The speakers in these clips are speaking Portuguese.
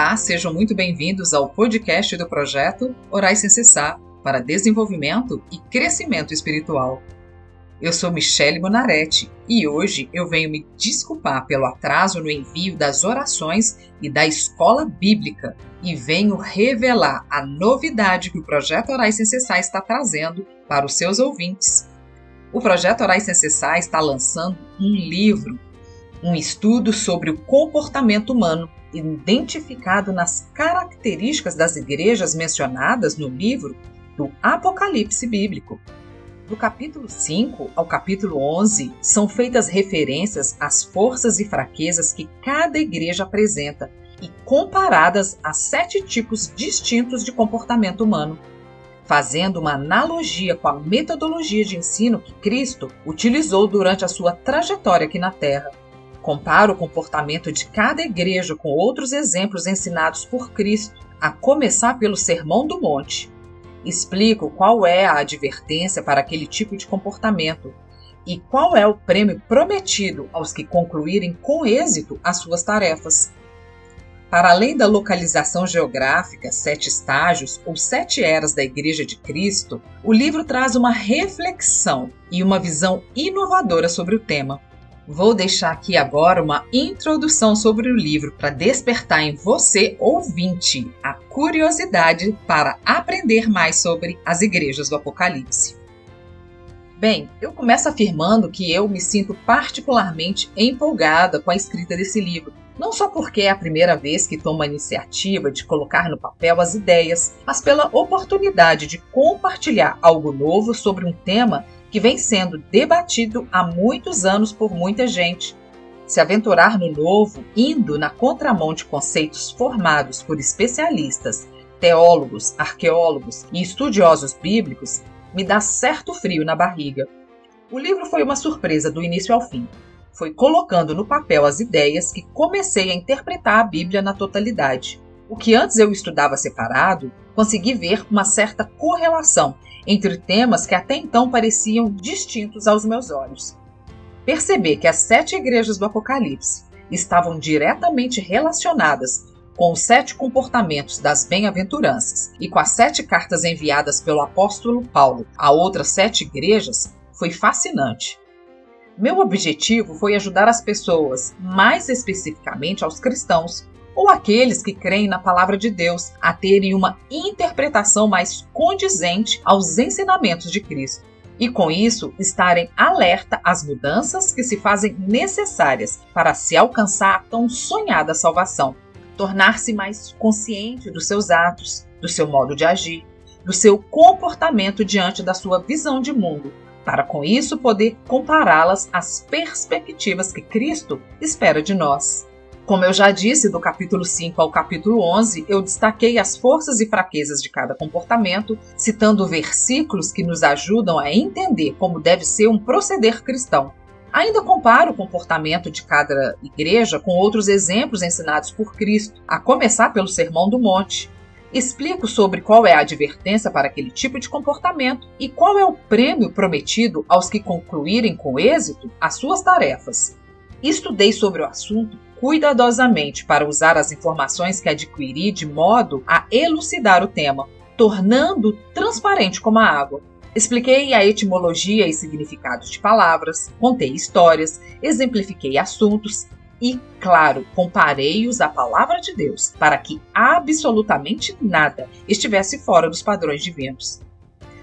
Olá, sejam muito bem-vindos ao podcast do projeto Orais Sem Cessar para desenvolvimento e crescimento espiritual. Eu sou Michele Bonaretti e hoje eu venho me desculpar pelo atraso no envio das orações e da escola bíblica e venho revelar a novidade que o projeto Orais Sem Cessar está trazendo para os seus ouvintes. O projeto Orais Sem Cessar está lançando um livro, um estudo sobre o comportamento humano, identificado nas características das igrejas mencionadas no livro do Apocalipse Bíblico. Do capítulo 5 ao capítulo 11 são feitas referências às forças e fraquezas que cada igreja apresenta e comparadas a 7 tipos distintos de comportamento humano, fazendo uma analogia com a metodologia de ensino que Cristo utilizou durante a sua trajetória aqui na Terra. Compara o comportamento de cada igreja com outros exemplos ensinados por Cristo, a começar pelo Sermão do Monte. Explico qual é a advertência para aquele tipo de comportamento e qual é o prêmio prometido aos que concluírem com êxito as suas tarefas. Para além da localização geográfica, 7 estágios ou 7 eras da Igreja de Cristo, o livro traz uma reflexão e uma visão inovadora sobre o tema. Vou deixar aqui agora uma introdução sobre o livro para despertar em você, ouvinte, a curiosidade para aprender mais sobre as igrejas do Apocalipse. Bem, eu começo afirmando que eu me sinto particularmente empolgada com a escrita desse livro. Não só porque é a primeira vez que tomo a iniciativa de colocar no papel as ideias, mas pela oportunidade de compartilhar algo novo sobre um tema que vem sendo debatido há muitos anos por muita gente. Se aventurar no novo, indo na contramão de conceitos formados por especialistas, teólogos, arqueólogos e estudiosos bíblicos, me dá certo frio na barriga. O livro foi uma surpresa do início ao fim. Foi colocando no papel as ideias que comecei a interpretar a Bíblia na totalidade. O que antes eu estudava separado, consegui ver uma certa correlação entre temas que até então pareciam distintos aos meus olhos. Perceber que as 7 igrejas do Apocalipse estavam diretamente relacionadas com os 7 comportamentos das bem-aventuranças e com as 7 cartas enviadas pelo apóstolo Paulo a outras 7 igrejas foi fascinante. Meu objetivo foi ajudar as pessoas, mais especificamente aos cristãos, ou aqueles que creem na palavra de Deus, a terem uma interpretação mais condizente aos ensinamentos de Cristo. E com isso, estarem alerta às mudanças que se fazem necessárias para se alcançar a tão sonhada salvação. Tornar-se mais consciente dos seus atos, do seu modo de agir, do seu comportamento diante da sua visão de mundo, para com isso poder compará-las às perspectivas que Cristo espera de nós. Como eu já disse, do capítulo 5 ao capítulo 11, eu destaquei as forças e fraquezas de cada comportamento, citando versículos que nos ajudam a entender como deve ser um proceder cristão. Ainda comparo o comportamento de cada igreja com outros exemplos ensinados por Cristo, a começar pelo Sermão do Monte. Explico sobre qual é a advertência para aquele tipo de comportamento e qual é o prêmio prometido aos que concluírem com êxito as suas tarefas. Estudei sobre o assunto cuidadosamente para usar as informações que adquiri de modo a elucidar o tema, tornando transparente como a água. Expliquei a etimologia e significados de palavras, contei histórias, exemplifiquei assuntos e, claro, comparei-os à palavra de Deus para que absolutamente nada estivesse fora dos padrões divinos.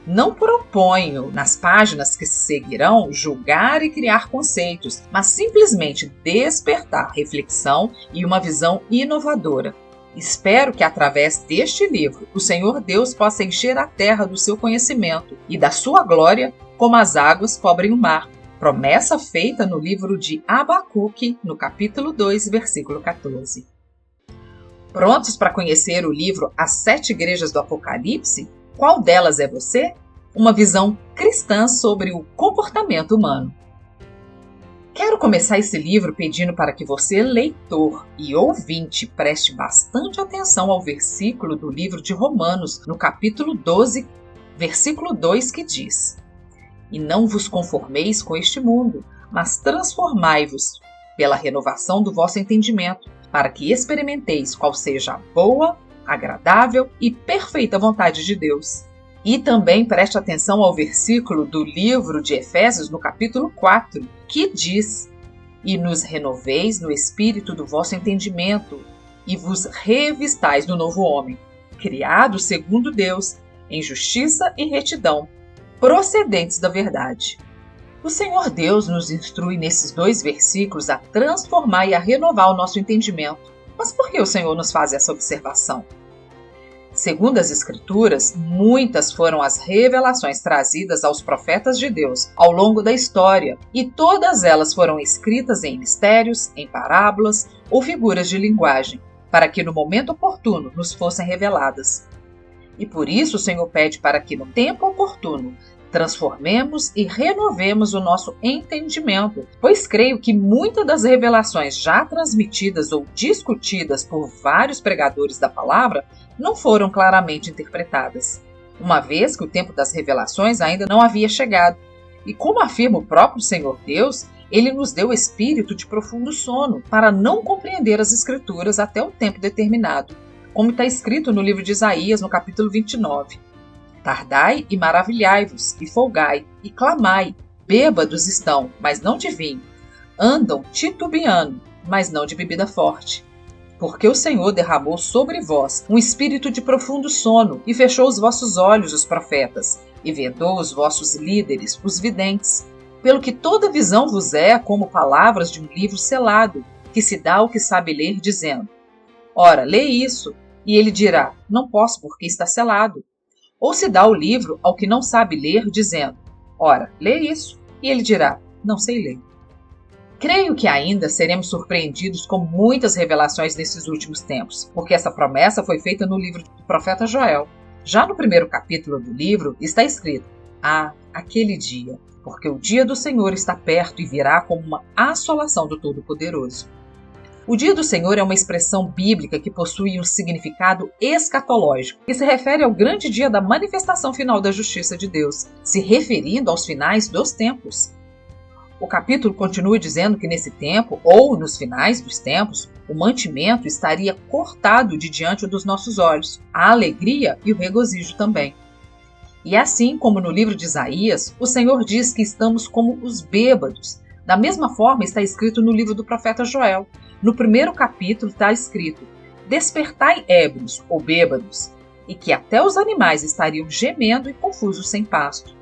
Não proponho, nas páginas que se seguirão, julgar e criar conceitos, mas simplesmente despertar reflexão e uma visão inovadora. Espero que, através deste livro, o Senhor Deus possa encher a terra do seu conhecimento e da sua glória, como as águas cobrem o mar. Promessa feita no livro de Abacuque, no capítulo 2, versículo 14. Prontos para conhecer o livro As 7 Igrejas do Apocalipse? Qual delas é você? Uma visão cristã sobre o comportamento humano. Quero começar esse livro pedindo para que você, leitor e ouvinte, preste bastante atenção ao versículo do livro de Romanos, no capítulo 12, versículo 2, que diz: E não vos conformeis com este mundo, mas transformai-vos pela renovação do vosso entendimento, para que experimenteis qual seja a boa, agradável e perfeita vontade de Deus. E também preste atenção ao versículo do livro de Efésios, no capítulo 4, que diz: E nos renoveis no espírito do vosso entendimento, e vos revistais do novo homem, criado segundo Deus, em justiça e retidão, procedentes da verdade. O Senhor Deus nos instrui nesses 2 versículos a transformar e a renovar o nosso entendimento. Mas por que o Senhor nos faz essa observação? Segundo as Escrituras, muitas foram as revelações trazidas aos profetas de Deus ao longo da história, e todas elas foram escritas em mistérios, em parábolas ou figuras de linguagem, para que no momento oportuno nos fossem reveladas. E por isso o Senhor pede para que no tempo oportuno transformemos e renovemos o nosso entendimento, pois creio que muitas das revelações já transmitidas ou discutidas por vários pregadores da palavra não foram claramente interpretadas, uma vez que o tempo das revelações ainda não havia chegado. E como afirma o próprio Senhor Deus, Ele nos deu espírito de profundo sono para não compreender as Escrituras até um tempo determinado, como está escrito no livro de Isaías, no capítulo 29. Tardai e maravilhai-vos, e folgai, e clamai, bêbados estão, mas não de vinho, andam titubeando, mas não de bebida forte. Porque o Senhor derramou sobre vós um espírito de profundo sono, e fechou os vossos olhos, os profetas, e vedou os vossos líderes, os videntes. Pelo que toda visão vos é como palavras de um livro selado, que se dá ao que sabe ler, dizendo: Ora, lê isso, e ele dirá: Não posso, porque está selado. Ou se dá o livro ao que não sabe ler, dizendo: Ora, lê isso, e ele dirá: Não sei ler. Creio que ainda seremos surpreendidos com muitas revelações nesses últimos tempos, porque essa promessa foi feita no livro do profeta Joel. Já no primeiro capítulo do livro está escrito: aquele dia, porque o dia do Senhor está perto e virá como uma assolação do Todo-Poderoso. O dia do Senhor é uma expressão bíblica que possui um significado escatológico, que se refere ao grande dia da manifestação final da justiça de Deus, se referindo aos finais dos tempos. O capítulo continua dizendo que nesse tempo, ou nos finais dos tempos, o mantimento estaria cortado de diante dos nossos olhos, a alegria e o regozijo também. E assim como no livro de Isaías, o Senhor diz que estamos como os bêbados. Da mesma forma está escrito no livro do profeta Joel. No primeiro capítulo está escrito: Despertai ébrios ou bêbados, e que até os animais estariam gemendo e confusos sem pasto.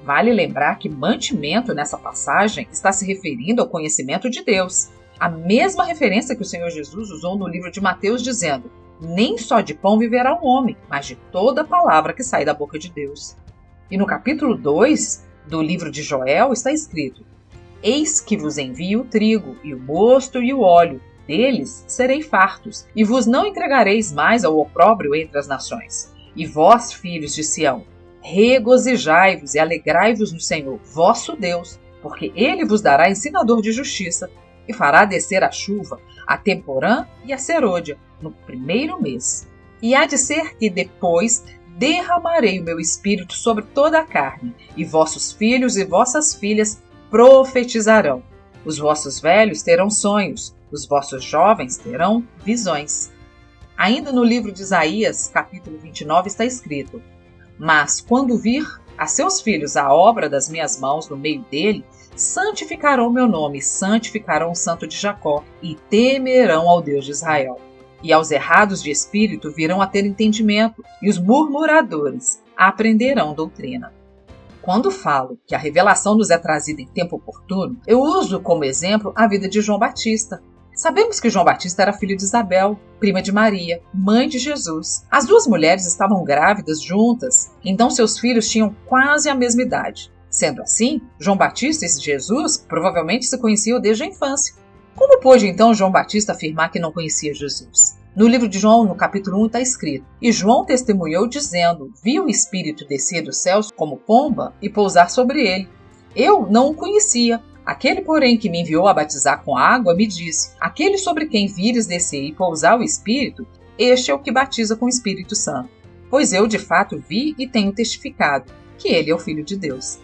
Vale lembrar que mantimento nessa passagem está se referindo ao conhecimento de Deus. A mesma referência que o Senhor Jesus usou no livro de Mateus, dizendo: Nem só de pão viverá um homem, mas de toda palavra que sai da boca de Deus. E no capítulo 2 do livro de Joel está escrito: Eis que vos envio o trigo, e o mosto e o óleo, deles serei fartos, e vos não entregareis mais ao opróbrio entre as nações. E vós, filhos de Sião, regozijai-vos e alegrai-vos no Senhor, vosso Deus, porque Ele vos dará ensinador de justiça, e fará descer a chuva, a temporã e a serôdia, no primeiro mês. E há de ser que depois derramarei o meu espírito sobre toda a carne, e vossos filhos e vossas filhas profetizarão. Os vossos velhos terão sonhos, os vossos jovens terão visões. Ainda no livro de Isaías, capítulo 29, está escrito: Mas quando vir a seus filhos a obra das minhas mãos no meio dele, santificarão o meu nome, santificarão o Santo de Jacó, e temerão ao Deus de Israel. E aos errados de espírito virão a ter entendimento, e os murmuradores aprenderão doutrina. Quando falo que a revelação nos é trazida em tempo oportuno, eu uso como exemplo a vida de João Batista. Sabemos que João Batista era filho de Isabel, prima de Maria, mãe de Jesus. As duas mulheres estavam grávidas juntas, então seus filhos tinham quase a mesma idade. Sendo assim, João Batista e Jesus provavelmente se conheciam desde a infância. Como pôde então João Batista afirmar que não conhecia Jesus? No livro de João, no capítulo 1, está escrito: E João testemunhou dizendo: Vi o Espírito descer dos céus como pomba e pousar sobre ele. Eu não o conhecia. Aquele, porém, que me enviou a batizar com água, me disse: Aquele sobre quem vires descer e pousar o Espírito, este é o que batiza com o Espírito Santo. Pois eu, de fato, vi e tenho testificado que ele é o Filho de Deus.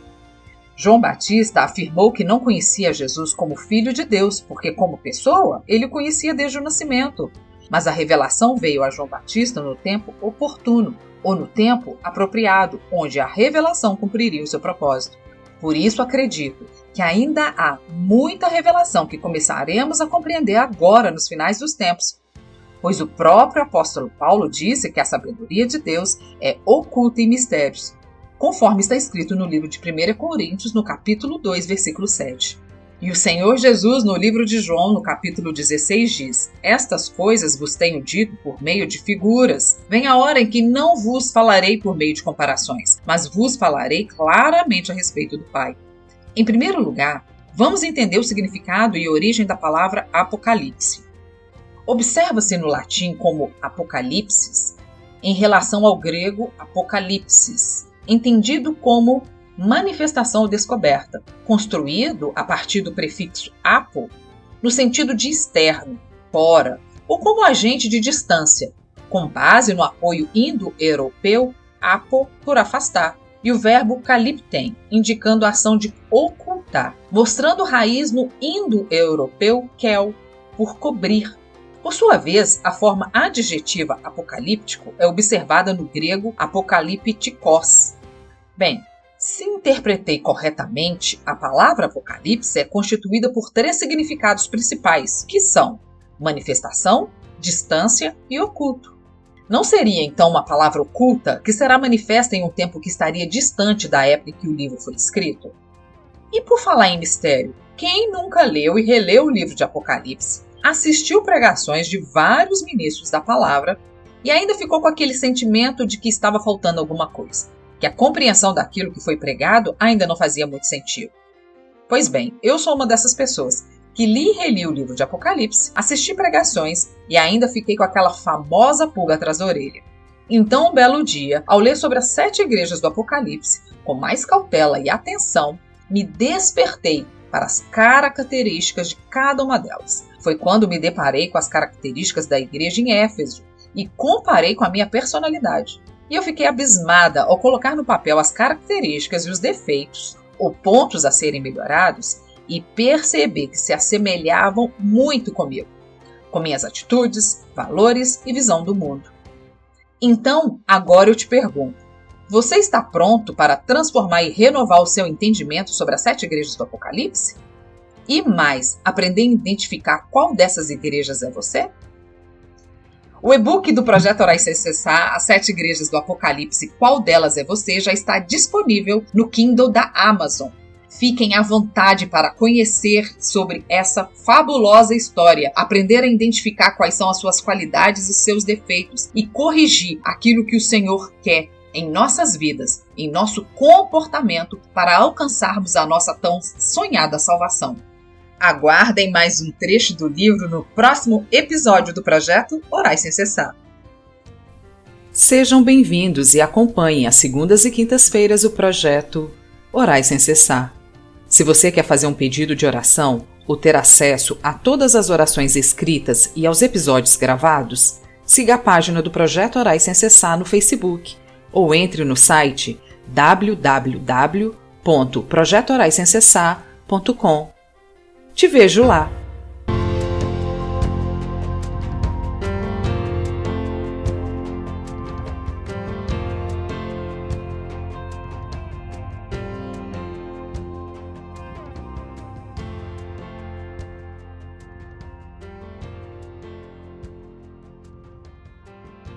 João Batista afirmou que não conhecia Jesus como Filho de Deus, porque como pessoa, ele o conhecia desde o nascimento. Mas a revelação veio a João Batista no tempo oportuno, ou no tempo apropriado, onde a revelação cumpriria o seu propósito. Por isso acredito que ainda há muita revelação que começaremos a compreender agora nos finais dos tempos, pois o próprio apóstolo Paulo disse que a sabedoria de Deus é oculta em mistérios, conforme está escrito no livro de 1 Coríntios, no capítulo 2, versículo 7. E o Senhor Jesus, no livro de João, no capítulo 16, diz: Estas coisas vos tenho dito por meio de figuras. Vem a hora em que não vos falarei por meio de comparações, mas vos falarei claramente a respeito do Pai. Em primeiro lugar, vamos entender o significado e origem da palavra Apocalipse. Observa-se no latim como apocalipsis, em relação ao grego apocalipsis, entendido como manifestação ou descoberta, construído a partir do prefixo apo, no sentido de externo, fora, ou como agente de distância, com base no apoio indo-europeu apo, por afastar, e o verbo kalipten, indicando a ação de ocultar, mostrando raiz no indo-europeu kel, por cobrir. Por sua vez, a forma adjetiva apocalíptico é observada no grego apokaliptikos. Bem, se interpretei corretamente, a palavra apocalipse é constituída por 3 significados principais, que são manifestação, distância e oculto. Não seria então uma palavra oculta que será manifesta em um tempo que estaria distante da época em que o livro foi escrito? E por falar em mistério, quem nunca leu e releu o livro de Apocalipse, assistiu pregações de vários ministros da palavra e ainda ficou com aquele sentimento de que estava faltando alguma coisa, que a compreensão daquilo que foi pregado ainda não fazia muito sentido? Pois bem, eu sou uma dessas pessoas que li e reli o livro de Apocalipse, assisti pregações e ainda fiquei com aquela famosa pulga atrás da orelha. Então, um belo dia, ao ler sobre as 7 igrejas do Apocalipse, com mais cautela e atenção, me despertei para as características de cada uma delas. Foi quando me deparei com as características da igreja em Éfeso e comparei com a minha personalidade. E eu fiquei abismada ao colocar no papel as características e os defeitos, ou pontos a serem melhorados, e perceber que se assemelhavam muito comigo, com minhas atitudes, valores e visão do mundo. Então, agora eu te pergunto, você está pronto para transformar e renovar o seu entendimento sobre as 7 igrejas do Apocalipse? E mais, aprender a identificar qual dessas igrejas é você? O e-book do Projeto Orar Sem Cessar, As 7 Igrejas do Apocalipse, Qual Delas é Você, já está disponível no Kindle da Amazon. Fiquem à vontade para conhecer sobre essa fabulosa história, aprender a identificar quais são as suas qualidades e seus defeitos e corrigir aquilo que o Senhor quer em nossas vidas, em nosso comportamento, para alcançarmos a nossa tão sonhada salvação. Aguardem mais um trecho do livro no próximo episódio do projeto Orar Sem Cessar. Sejam bem-vindos e acompanhem às segundas e quintas-feiras o projeto Orar Sem Cessar. Se você quer fazer um pedido de oração ou ter acesso a todas as orações escritas e aos episódios gravados, siga a página do Projeto Orar Sem Cessar no Facebook ou entre no site www.projetoraissemcessar.com. Te vejo lá!